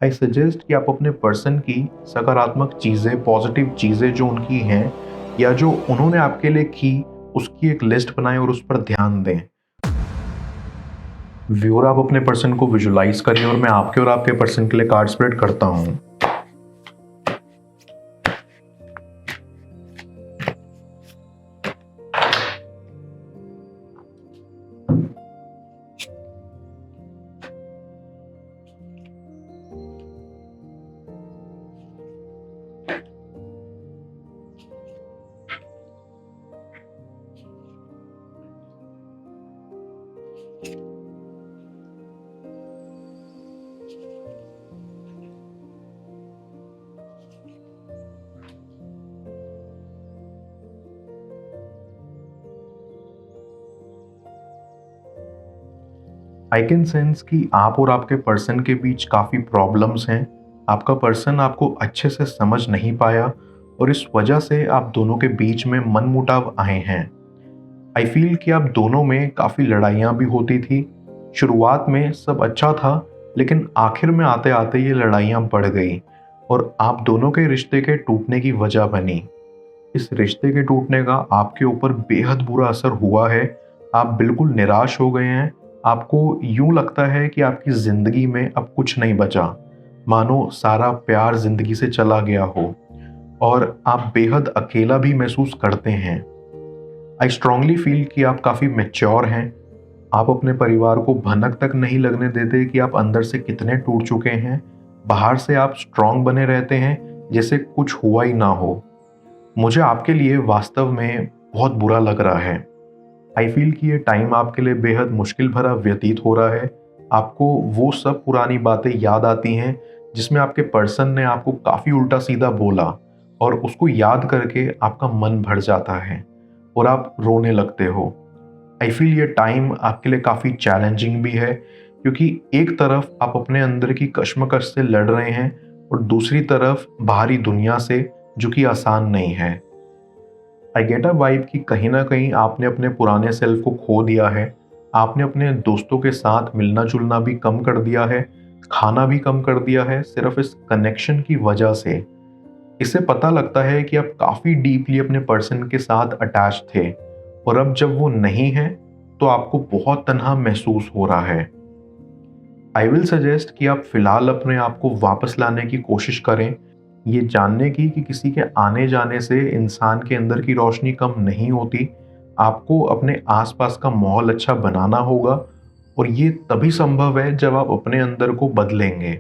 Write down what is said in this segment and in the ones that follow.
I suggest कि आप अपने पर्सन की सकारात्मक चीज़ें, पॉजिटिव चीज़ें जो उनकी हैं या जो उन्होंने आपके लिए की, उसकी एक लिस्ट बनाएँ और उस पर ध्यान दें। व्यूअर, आप अपने पर्सन को विजुलाइज़ करिए और मैं आपके और आपके पर्सन के लिए कार्ड स्प्रेड करता हूँ। आई कैन सेंस कि आप और आपके पर्सन के बीच काफ़ी प्रॉब्लम्स हैं। आपका पर्सन आपको अच्छे से समझ नहीं पाया और इस वजह से आप दोनों के बीच में मनमुटाव आए हैं। आई फील कि आप दोनों में काफ़ी लड़ाइयाँ भी होती थी। शुरुआत में सब अच्छा था, लेकिन आखिर में आते आते ये लड़ाइयाँ बढ़ गई और आप दोनों के रिश्ते के टूटने की वजह बनी। इस रिश्ते के टूटने का आपके ऊपर बेहद बुरा असर हुआ है। आप बिल्कुल निराश हो गए हैं। आपको यूं लगता है कि आपकी ज़िंदगी में अब कुछ नहीं बचा, मानो सारा प्यार ज़िंदगी से चला गया हो और आप बेहद अकेला भी महसूस करते हैं। आई स्ट्रांगली फील कि आप काफ़ी मैच्योर हैं। आप अपने परिवार को भनक तक नहीं लगने देते कि आप अंदर से कितने टूट चुके हैं। बाहर से आप स्ट्रांग बने रहते हैं, जैसे कुछ हुआ ही ना हो। मुझे आपके लिए वास्तव में बहुत बुरा लग रहा है। आई फील कि ये टाइम आपके लिए बेहद मुश्किल भरा व्यतीत हो रहा है। आपको वो सब पुरानी बातें याद आती हैं जिसमें आपके पर्सन ने आपको काफ़ी उल्टा सीधा बोला और उसको याद करके आपका मन भर जाता है और आप रोने लगते हो। आई फील ये टाइम आपके लिए काफ़ी चैलेंजिंग भी है, क्योंकि एक तरफ आप अपने अंदर की कश्मकश से लड़ रहे हैं और दूसरी तरफ बाहरी दुनिया से, जो कि आसान नहीं है। आई गेट अ वाइब कि कहीं ना कहीं आपने अपने पुराने सेल्फ को खो दिया है। आपने अपने दोस्तों के साथ मिलना जुलना भी कम कर दिया है, खाना भी कम कर दिया है, सिर्फ इस कनेक्शन की वजह से। इससे पता लगता है कि आप काफ़ी डीपली अपने पर्सन के साथ अटैच थे और अब जब वो नहीं है तो आपको बहुत तन्हा महसूस हो रहा है। आई विल सजेस्ट कि आप फिलहाल अपने आप को वापस लाने की कोशिश करें, ये जानने की कि किसी के आने जाने से इंसान के अंदर की रोशनी कम नहीं होती। आपको अपने आसपास का माहौल अच्छा बनाना होगा और ये तभी संभव है जब आप अपने अंदर को बदलेंगे,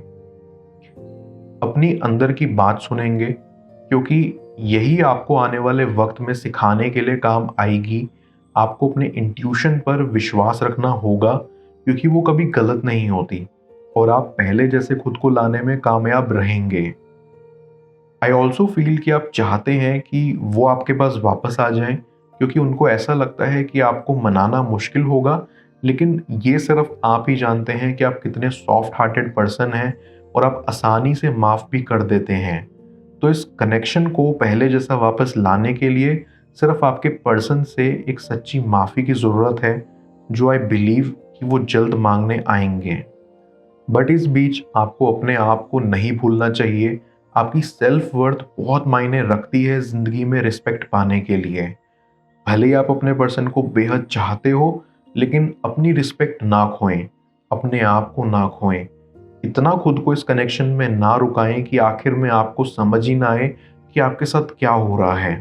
अपनी अंदर की बात सुनेंगे, क्योंकि यही आपको आने वाले वक्त में सिखाने के लिए काम आएगी। आपको अपने इंट्यूशन पर विश्वास रखना होगा, क्योंकि वो कभी गलत नहीं होती और आप पहले जैसे खुद को लाने में कामयाब रहेंगे। आई ऑल्सो फील कि आप चाहते हैं कि वो आपके पास वापस आ जाएं, क्योंकि उनको ऐसा लगता है कि आपको मनाना मुश्किल होगा, लेकिन ये सिर्फ आप ही जानते हैं कि आप कितने सॉफ्ट हार्टेड पर्सन हैं और आप आसानी से माफ़ भी कर देते हैं। तो इस कनेक्शन को पहले जैसा वापस लाने के लिए सिर्फ आपके पर्सन से एक सच्ची माफ़ी की ज़रूरत है, जो आई बिलीव कि वो जल्द मांगने आएंगे। बट इस बीच आपको अपने आप को नहीं भूलना चाहिए। आपकी सेल्फ वर्थ बहुत मायने रखती है ज़िंदगी में रिस्पेक्ट पाने के लिए। भले ही आप अपने पर्सन को बेहद चाहते हो, लेकिन अपनी रिस्पेक्ट ना खोएं, अपने आप को ना खोएं। इतना खुद को इस कनेक्शन में ना रुकाएं कि आखिर में आपको समझ ही ना आए कि आपके साथ क्या हो रहा है।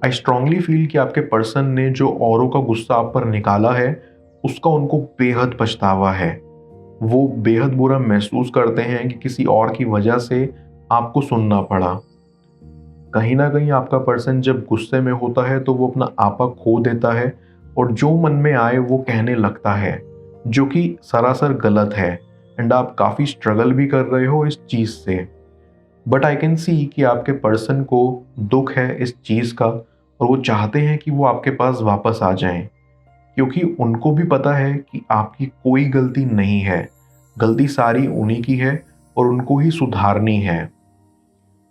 आई स्ट्रांगली फील कि आपके पर्सन ने जो औरों का गुस्सा आप पर निकाला है, उसका उनको बेहद पछतावा है। वो बेहद बुरा महसूस करते हैं कि किसी और की वजह से आपको सुनना पड़ा। कहीं ना कहीं आपका पर्सन जब गुस्से में होता है तो वो अपना आपा खो देता है और जो मन में आए वो कहने लगता है, जो कि सरासर गलत है। एंड आप काफ़ी स्ट्रगल भी कर रहे हो इस चीज़ से। बट आई कैन सी कि आपके पर्सन को दुख है इस चीज़ का और वो चाहते हैं कि वो आपके पास वापस आ जाएं, क्योंकि उनको भी पता है कि आपकी कोई गलती नहीं है। गलती सारी उन्हीं की है और उनको ही सुधारनी है।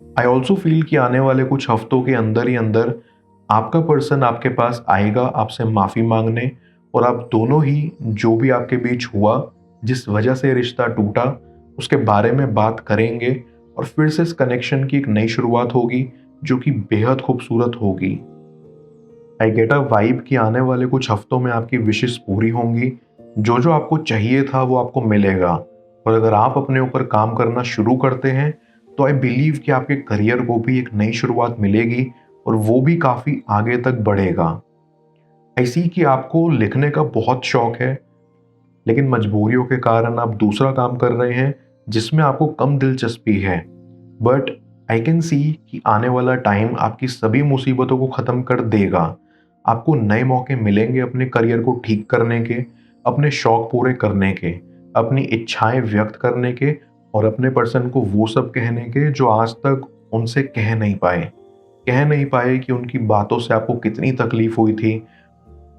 आई ऑल्सो फील कि आने वाले कुछ हफ्तों के अंदर ही अंदर आपका पर्सन आपके पास आएगा आपसे माफ़ी मांगने, और आप दोनों ही जो भी आपके बीच हुआ, जिस वजह से रिश्ता टूटा, उसके बारे में बात करेंगे और फिर से इस कनेक्शन की एक नई शुरुआत होगी जो कि बेहद खूबसूरत होगी। आई गेट अ वाइब कि आने वाले कुछ हफ्तों में आपकी विशेस पूरी होंगी। जो जो आपको चाहिए था वो आपको मिलेगा, और अगर आप अपने ऊपर काम करना शुरू करते हैं तो आई बिलीव कि आपके करियर को भी एक नई शुरुआत मिलेगी और वो भी काफ़ी आगे तक बढ़ेगा। ऐसी कि आपको लिखने का बहुत शौक है, लेकिन मजबूरियों के कारण आप दूसरा काम कर रहे हैं जिसमें आपको कम दिलचस्पी है। बट आई कैन सी कि आने वाला टाइम आपकी सभी मुसीबतों को ख़त्म कर देगा। आपको नए मौके मिलेंगे अपने करियर को ठीक करने के, अपने शौक पूरे करने के, अपनी इच्छाएं व्यक्त करने के, और अपने पर्सन को वो सब कहने के जो आज तक उनसे कह नहीं पाए कि उनकी बातों से आपको कितनी तकलीफ हुई थी,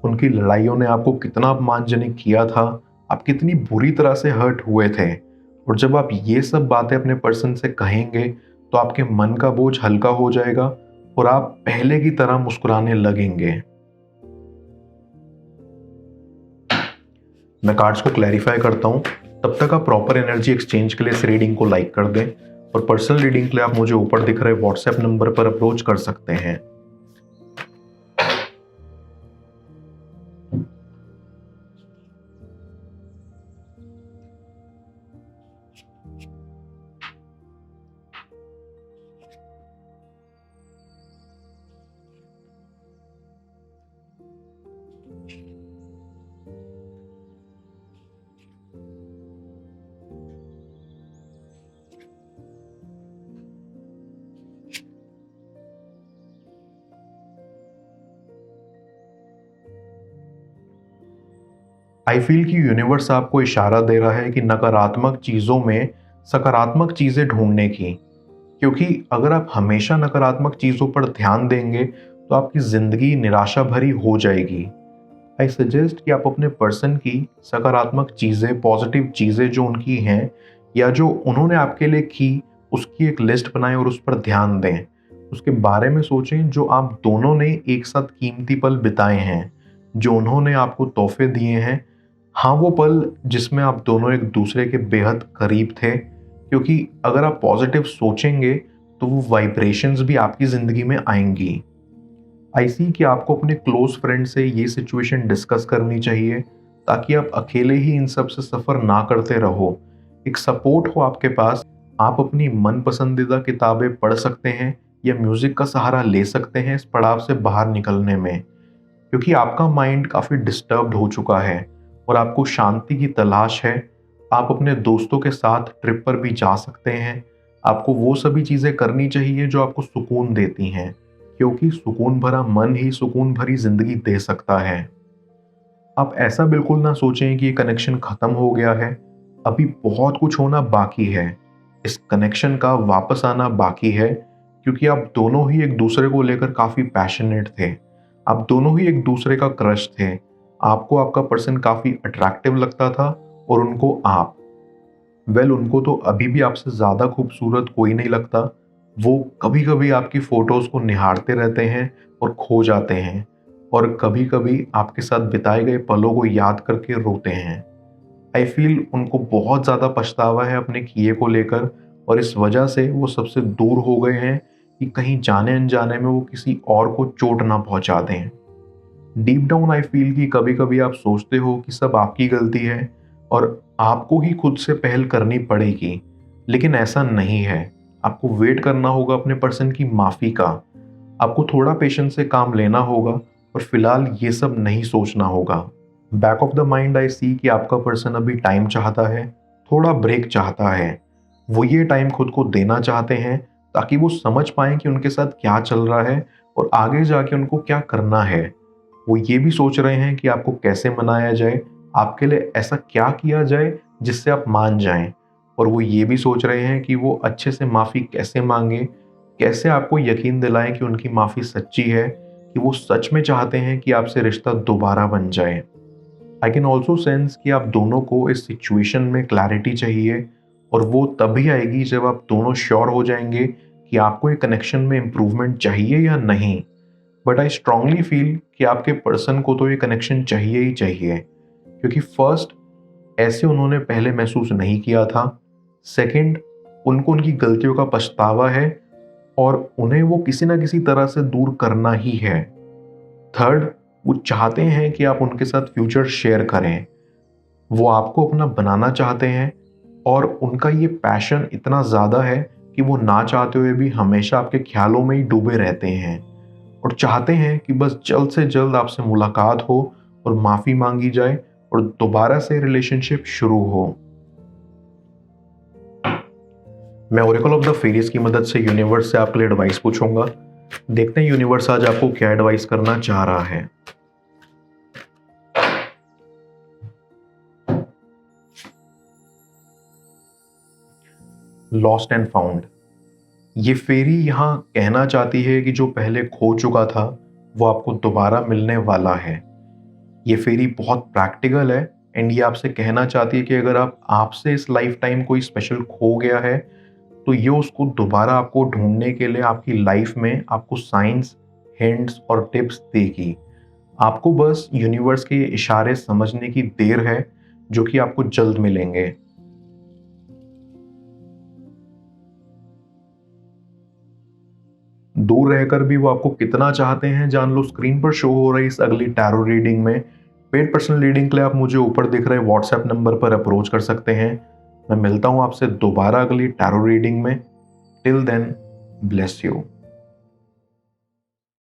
उनकी लड़ाइयों ने आपको कितना अपमानजनक किया था, आप कितनी बुरी तरह से हर्ट हुए थे। और जब आप ये सब बातें अपने पर्सन से कहेंगे तो आपके मन का बोझ हल्का हो जाएगा और आप पहले की तरह मुस्कुराने लगेंगे। मैं कार्ड्स को क्लैरिफाई करता हूँ, तब तक आप प्रॉपर एनर्जी एक्सचेंज के लिए इस रीडिंग को लाइक कर दें, और पर्सनल रीडिंग के लिए आप मुझे ऊपर दिख रहे व्हाट्सएप नंबर पर अप्रोच कर सकते हैं। आई फील कि यूनिवर्स आपको इशारा दे रहा है कि नकारात्मक चीज़ों में सकारात्मक चीज़ें ढूंढने की, क्योंकि अगर आप हमेशा नकारात्मक चीज़ों पर ध्यान देंगे तो आपकी ज़िंदगी निराशा भरी हो जाएगी। आई सजेस्ट कि आप अपने पर्सन की सकारात्मक चीज़ें, पॉजिटिव चीज़ें जो उनकी हैं या जो उन्होंने आपके लिए की, उसकी एक लिस्ट बनाएं और उस पर ध्यान दें। उसके बारे में सोचें जो आप दोनों ने एक साथ कीमती पल बिताए हैं, जो उन्होंने आपको तोहफे दिए हैं। हाँ, वो पल जिसमें आप दोनों एक दूसरे के बेहद करीब थे, क्योंकि अगर आप पॉजिटिव सोचेंगे तो वो वाइब्रेशंस भी आपकी ज़िंदगी में आएंगी। आई सी कि आपको अपने क्लोज फ्रेंड से ये सिचुएशन डिस्कस करनी चाहिए ताकि आप अकेले ही इन सब से सफ़र ना करते रहो। एक सपोर्ट हो आपके पास। आप अपनी मन पसंदीदा किताबें पढ़ सकते हैं या म्यूज़िक का सहारा ले सकते हैं इस पड़ाव से बाहर निकलने में, क्योंकि आपका माइंड काफ़ी डिस्टर्ब्ड हो चुका है और आपको शांति की तलाश है। आप अपने दोस्तों के साथ ट्रिप पर भी जा सकते हैं। आपको वो सभी चीज़ें करनी चाहिए जो आपको सुकून देती हैं, क्योंकि सुकून भरा मन ही सुकून भरी ज़िंदगी दे सकता है। आप ऐसा बिल्कुल ना सोचें कि ये कनेक्शन ख़त्म हो गया है। अभी बहुत कुछ होना बाकी है। इस कनेक्शन का वापस आना बाकी है, क्योंकि आप दोनों ही एक दूसरे को लेकर काफ़ी पैशनेट थे। आप दोनों ही एक दूसरे का क्रश थे। आपको आपका पर्सन काफ़ी अट्रैक्टिव लगता था और उनको आप। उनको तो अभी भी आपसे ज़्यादा खूबसूरत कोई नहीं लगता। वो कभी-कभी आपकी फ़ोटोज़ को निहारते रहते हैं और खो जाते हैं, और कभी-कभी आपके साथ बिताए गए पलों को याद करके रोते हैं। आई फ़ील उनको बहुत ज़्यादा पछतावा है अपने किए को लेकर, और इस वजह से वो सबसे दूर हो गए हैं कि कहीं जाने-अनजाने में वो किसी और को चोट ना पहुँचा दें। डीप डाउन आई फ़ील कि कभी-कभी आप सोचते हो कि सब आपकी गलती है और आपको ही खुद से पहल करनी पड़ेगी, लेकिन ऐसा नहीं है। आपको वेट करना होगा अपने पर्सन की माफ़ी का। आपको थोड़ा पेशेंस से काम लेना होगा और फिलहाल ये सब नहीं सोचना होगा। Back of the mind I see कि आपका पर्सन अभी टाइम चाहता है, थोड़ा ब्रेक चाहता है। वो ये टाइम खुद को देना चाहते हैं ताकि वो समझ पाएँ कि उनके साथ क्या चल रहा है और आगे जाके उनको क्या करना है। वो ये भी सोच रहे हैं कि आपको कैसे मनाया जाए, आपके लिए ऐसा क्या किया जाए जिससे आप मान जाएं, और वो ये भी सोच रहे हैं कि वो अच्छे से माफ़ी कैसे मांगे, कैसे आपको यकीन दिलाएं कि उनकी माफ़ी सच्ची है, कि वो सच में चाहते हैं कि आपसे रिश्ता दोबारा बन जाए। आई कैन ऑल्सो सेंस कि आप दोनों को इस सिचुएशन में क्लैरिटी चाहिए, और वो तभी आएगी जब आप दोनों श्योर हो जाएंगे कि आपको एक कनेक्शन में इम्प्रूवमेंट चाहिए या नहीं। बट आई स्ट्रांगली फील कि आपके पर्सन को तो ये कनेक्शन चाहिए ही चाहिए, क्योंकि फर्स्ट ऐसे उन्होंने पहले महसूस नहीं किया था। सेकंड, उनको उनकी गलतियों का पछतावा है और उन्हें वो किसी ना किसी तरह से दूर करना ही है। थर्ड, वो चाहते हैं कि आप उनके साथ फ्यूचर शेयर करें। वो आपको अपना बनाना चाहते हैं और उनका ये पैशन इतना ज़्यादा है कि वो ना चाहते हुए भी हमेशा आपके ख्यालों में ही डूबे रहते हैं और चाहते हैं कि बस जल्द से जल्द आपसे मुलाकात हो और माफ़ी मांगी जाए और दोबारा से रिलेशनशिप शुरू हो। मैं ओरेकल ऑफ द फेरीज की मदद से यूनिवर्स से आपके लिए एडवाइस पूछूंगा। देखते हैं यूनिवर्स आज आपको क्या एडवाइस करना चाह रहा है। Lost and found. ये फेरी यहाँ कहना चाहती है कि जो पहले खो चुका था वो आपको दोबारा मिलने वाला है। ये फेरी बहुत प्रैक्टिकल है एंड ये आपसे कहना चाहती है कि अगर आपसे इस लाइफ टाइम कोई स्पेशल खो गया है तो ये उसको दोबारा आपको ढूंढने के लिए आपकी लाइफ में आपको साइंस, हिंट्स और टिप्स देगी। आपको बस यूनिवर्स के ये इशारे समझने की देर है जो कि आपको जल्द मिलेंगे। दूर रहकर भी वो आपको कितना चाहते हैं जान लो स्क्रीन पर शो हो रही इस अगली टैरो रीडिंग में। पेड पर्सनल रीडिंग के लिए आप मुझे ऊपर दिख रहे व्हाट्सएप नंबर पर अप्रोच कर सकते हैं। मैं मिलता हूं आपसे दोबारा अगली टैरो रीडिंग में। Till then, bless you.